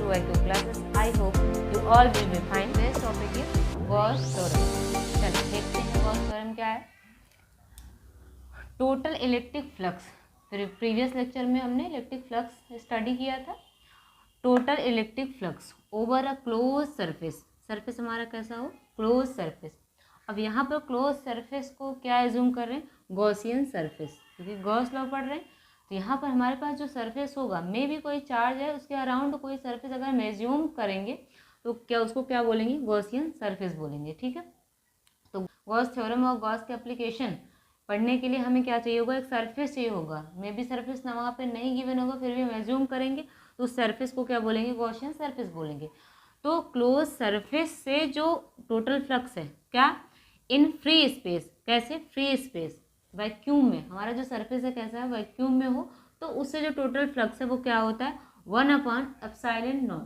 to IQ classes. I hope you all will be fine. Today's topic is Gauss theorem. चलिए देखते हैं Gauss theorem क्या है. Total electric flux, previous lecture में हमने electric flux study किया था. Total electric flux over a close surface. Surface हमारा कैसा हो? Close surface. अब यहाँ पर क्लोज सरफेस को क्या एज्यूम कर रहे हैं? गॉसियन सरफेस, क्योंकि गॉस लॉ पढ़ रहे हैं. तो यहाँ पर हमारे पास जो सरफेस होगा, मे भी कोई चार्ज है उसके अराउंड कोई सरफेस अगर हम एज्यूम करेंगे तो क्या उसको क्या बोलेंगे? गॉसियन सरफेस बोलेंगे. ठीक है. तो गॉस थ्योरम और गॉस के एप्लीकेशन पढ़ने के लिए हमें क्या चाहिए होगा? एक सरफेस चाहिए होगा. मे भी सरफेस ना वहाँ पे नहीं गिवन होगा, फिर भी हम एज्यूम करेंगे तो उस सरफेस को क्या बोलेंगे? गॉसियन सरफेस बोलेंगे. तो क्लोज सरफेस से जो टोटल फ्लक्स है, क्या? In free space. कैसे? फ्री स्पेस, वैक्यूम में. हमारा जो सरफेस है कैसा है? वैक्यूम में हो, तो उससे जो टोटल फ्लक्स है वो क्या होता है? 1/ε0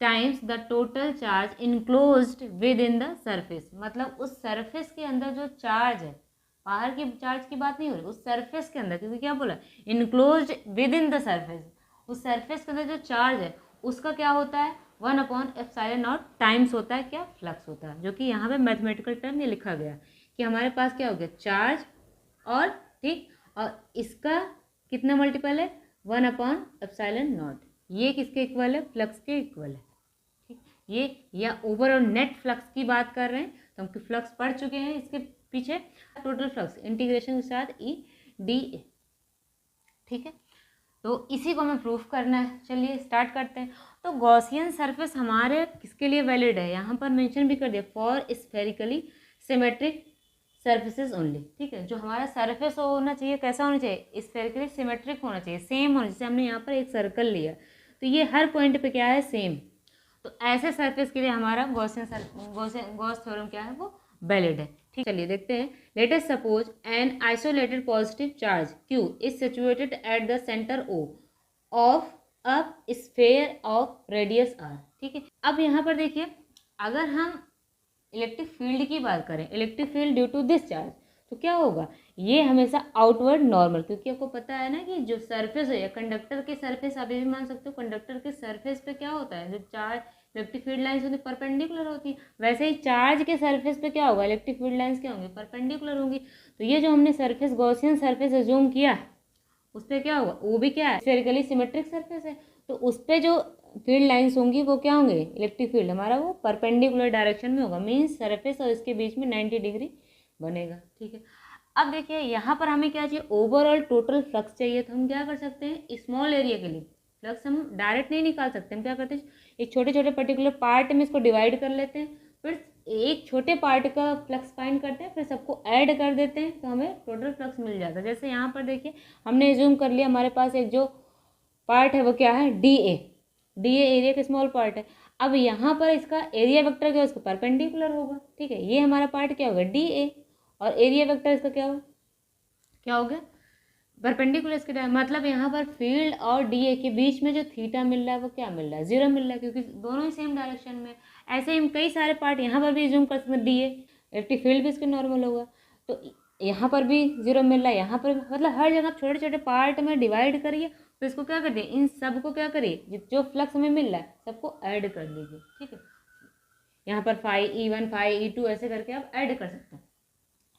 times the total charge enclosed within the surface. मतलब उस सरफेस के अंदर जो चार्ज है, बाहर की चार्ज की बात नहीं हो रही, उस सरफेस के अंदर, क्योंकि क्या बोला? Enclosed within the surface. उस सरफेस के अंदर जो चार्ज है उसका क्या होता है? 1/ε0 टाइम्स होता है क्या? फ्लक्स होता है. जो कि यहाँ पे मैथमेटिकल टर्म ये लिखा गया कि हमारे पास क्या हो गया? चार्ज और ठीक, और इसका कितना मल्टीपल है? 1/ε0. ये किसके इक्वल है? फ्लक्स के इक्वल है. ठीक. ये या ओवरऑल नेट फ्लक्स की बात कर रहे हैं, तो हम फ्लक्स पढ़ चुके हैं इसके पीछे. टोटल फ्लक्स इंटीग्रेशन के साथ EdA. ठीक है. तो इसी को हमें प्रूफ करना है. चलिए स्टार्ट करते हैं. तो गॉसियन सरफेस हमारे किसके लिए वैलिड है? यहाँ पर मेंशन भी कर दिया, for spherically symmetric surfaces only. ठीक है. जो हमारा सरफेस होना चाहिए कैसा होना चाहिए? स्फेरिकली सिमेट्रिक होना चाहिए, सेम होना. जैसे हमने यहाँ पर एक सर्कल लिया तो ये हर पॉइंट पे क्या है? सेम. तो ऐसे सरफेस के लिए हमारा गॉस थ्योरम क्या है? वो वैलिड है. ठीक. चलिए देखते हैं. Let us suppose an isolated positive charge Q is situated at the centre O of a sphere of radius R. ठीक है. अब यहाँ पर देखिए, अगर हम इलेक्ट्रिक फील्ड की बात करें, electric field due to this charge, तो क्या होगा? ये हमेशा आउटवर्ड नॉर्मल, क्योंकि आपको पता है ना कि जो सरफेस है, कंडक्टर के सरफेस, आप ये भी मान सकते हो, कंडक्टर के सरफेस पे क्या होता है? जो चार्ज इलेक्ट्रिक फील्ड लाइन्स होती है परपेंडिकुलर होती है, वैसे ही चार्ज के सरफेस पे क्या होगा? इलेक्ट्रिक फील्ड लाइन्स क्या होंगी? परपेंडिकुलर होंगी. तो ये जो हमने सरफेस गॉसियन सरफेस एज्यूम किया, उस पर क्या होगा? वो भी क्या है? स्फेरिकली सिमेट्रिक सरफेस है. तो उस पर जो फील्ड लाइंस होंगी वो क्या होंगे? इलेक्ट्रिक फील्ड हमारा वो परपेंडिकुलर डायरेक्शन में होगा. मीन्स सरफेस और इसके बीच में 90 डिग्री बनेगा. ठीक है. अब देखिए यहाँ पर हमें क्या चाहिए? ओवरऑल टोटल फ्लक्स चाहिए. तो हम क्या कर सकते हैं? स्मॉल एरिया के लिए फ्लक्स हम डायरेक्ट नहीं निकाल सकते. हम क्या करते हैं? एक छोटे छोटे पर्टिकुलर पार्ट में इसको डिवाइड कर लेते हैं, फिर एक छोटे पार्ट का फ्लक्स फाइंड करते हैं, फिर सबको ऐड कर देते हैं, तो हमें टोटल फ्लक्स मिल जाता है. जैसे यहाँ पर देखिए, हमने एज्यूम कर लिया हमारे पास एक जो पार्ट है वो क्या है? DA. DA एरिया का स्मॉल पार्ट है. अब यहाँ पर इसका एरिया वेक्टर क्या है? उसको परपेंडिकुलर होगा. ठीक है. ये हमारा पार्ट क्या होगा? DA, और एरिया वेक्टर इसका क्या होगा? क्या हो गया? परपेंडिकुलर. इसके मतलब यहाँ पर फील्ड और DA के बीच में जो थीटा मिल रहा है वो क्या मिल रहा है? 0 मिल रहा है, क्योंकि दोनों ही सेम डायरेक्शन में. ऐसे ही हम कई सारे पार्ट यहाँ पर भी जूम कर सकते हैं. DA इलेक्ट्रिक फील्ड भी इसके नॉर्मल होगा, तो यहाँ पर भी 0 मिल रहा है, यहाँ पर, मतलब हर जगह छोटे छोटे पार्ट में डिवाइड करिए, तो इसको क्या कर दिए? इन सब को क्या करिए? जो फ्लक्स हमें मिल रहा है सबको ऐड कर दीजिए. ठीक है. यहाँ पर φE1 φE2 ऐसे करके आप ऐड कर सकते हैं.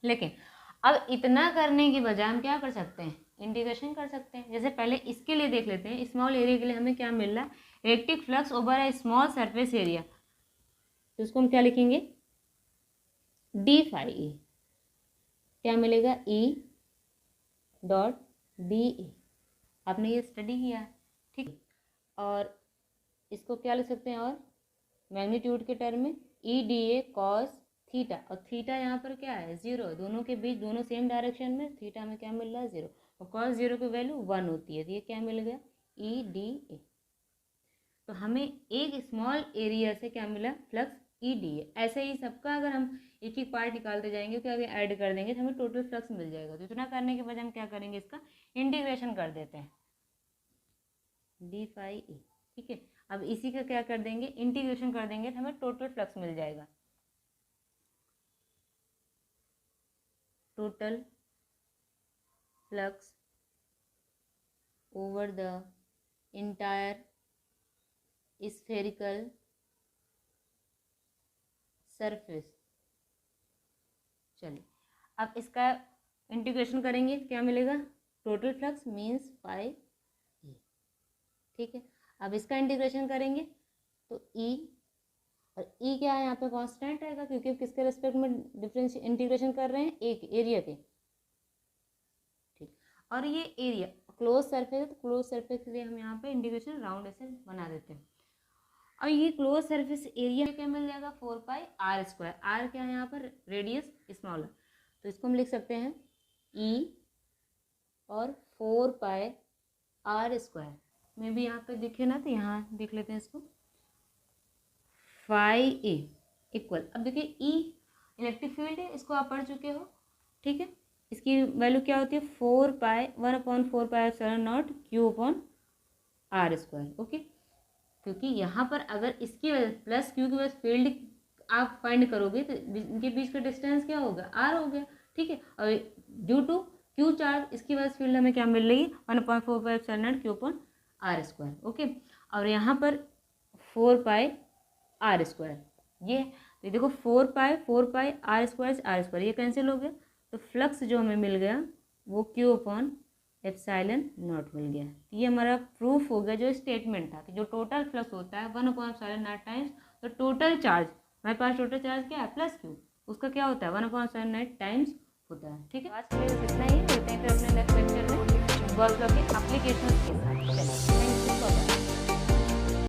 लेकिन अब इतना करने की बजाय हम क्या कर सकते हैं? इंटीग्रेशन कर सकते हैं. जैसे पहले इसके लिए देख लेते हैं. स्मॉल एरिया के लिए हमें क्या मिल रहा है? Electric flux over a small surface area. तो इसको हम क्या लिखेंगे? d∅E. क्या मिलेगा? E.dA. आपने ये स्टडी किया है. ठीक. और इसको क्या लिख सकते हैं? और मैग्नीट्यूड के टर्म में EdA cos थीटा. और थीटा यहाँ पर क्या है? 0. दोनों के बीच, दोनों सेम डायरेक्शन में, थीटा में क्या मिल रहा है? 0. और cos 0 की वैल्यू 1 होती है. तो ये क्या मिल गया? EdA. तो हमें एक स्मॉल एरिया से क्या मिला? Flux EdA. ऐसे ही सबका अगर हम एक एक पार्ट निकालते जाएंगे, क्या ऐड कर देंगे तो हमें टोटल फ्लक्स मिल जाएगा. तो इतना करने के बजाय हम क्या करेंगे? इसका इंटीग्रेशन कर देते हैं. d∅E. ठीक है. अब इसी का क्या कर देंगे? इंटीग्रेशन कर देंगे तो हमें टोटल फ्लक्स मिल जाएगा. Total flux over the entire spherical surface. चलिए अब इसका इंटीग्रेशन करेंगे, क्या मिलेगा? टोटल फ्लक्स मीन्स पाई ए। ठीक है, अब इसका इंटीग्रेशन करेंगे तो ई, और ई क्या है यहाँ पे? कांस्टेंट रहेगा, क्योंकि किसके रेस्पेक्ट में डिफरेंस इंटीग्रेशन कर रहे हैं? एक एरिया के। ठीक, और ये एरिया क्लोज सरफेस है, तो क्लोज सरफेस के लिए हम यहाँ पे इंटीग्रेशन राउंड ऐसे बना देते हैं। और ये क्लोज सरफेस एरिया क्या मिल जाएगा? 4πr²। आर क्या है यहाँ पर? रेडियस स्मॉलर, तो इसको हम लिख सकते हैं ई और 4πr² में भी यहाँ पे दिखे ना, तो यहाँ देख लेते हैं इसको, फाई ए इक्वल। अब देखिए ई इलेक्ट्रिक फील्ड है, इसको आप पढ़ चुके हो। ठीक है, इसकी वैल्यू क्या होती है? 1/4πε0 Q/r²। ओके, क्योंकि यहाँ पर अगर इसकी वजह प्लस क्यू की वजह फील्ड आप फाइंड करोगे तो इनके बीच का डिस्टेंस क्या होगा? आर हो गया। ठीक है, और ड्यू टू क्यू चार्ज इसकी वजह फील्ड हमें क्या मिल रही है? 1/4πε0 Q/r²। ओके, और यहाँ पर 4πr², ये तो देखो 4πr² ये कैंसिल हो गया, तो फ्लक्स जो हमें मिल गया वो Q/ε0 मिल गया। ये हमारा प्रूफ हो गया। जो स्टेटमेंट था कि जो टोटल फ्लक्स होता है 1/ε0 टाइम्स तो टोटल चार्ज, हमारे पास टोटल चार्ज क्या है? प्लस क्यू, उसका क्या होता है? 1/ε0 टाइम्स होता है। ठीक है, आज के लिए बस इतना ही। मिलते हैं फिर अपने नेक्स्ट लेक्चर में वर्क के एप्लीकेशन के साथ।